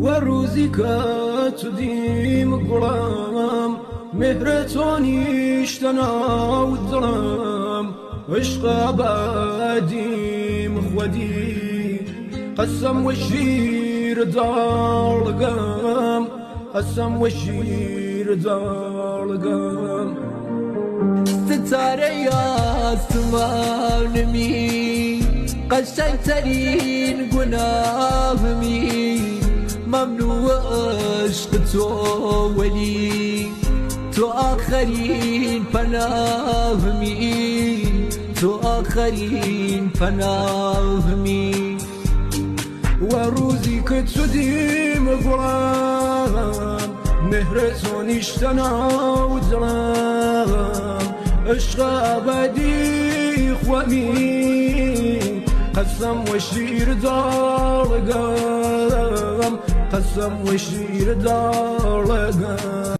وروزي كتديم قرام مهرتوني اشتنا والدرام عشق أبادي مخودي قسم والشير دار قام قسم والشير دار قام ستاره آسمانمی قشنگترین گناهمی ممنوع عشق تو ولی تو آخرین پناهمی تو آخرین پناهمی وروزي كتديم قرام مهرتوني اشتنا ودرام عشق أبدي خوامي قسم والشير دار قام قسم والشير دار قام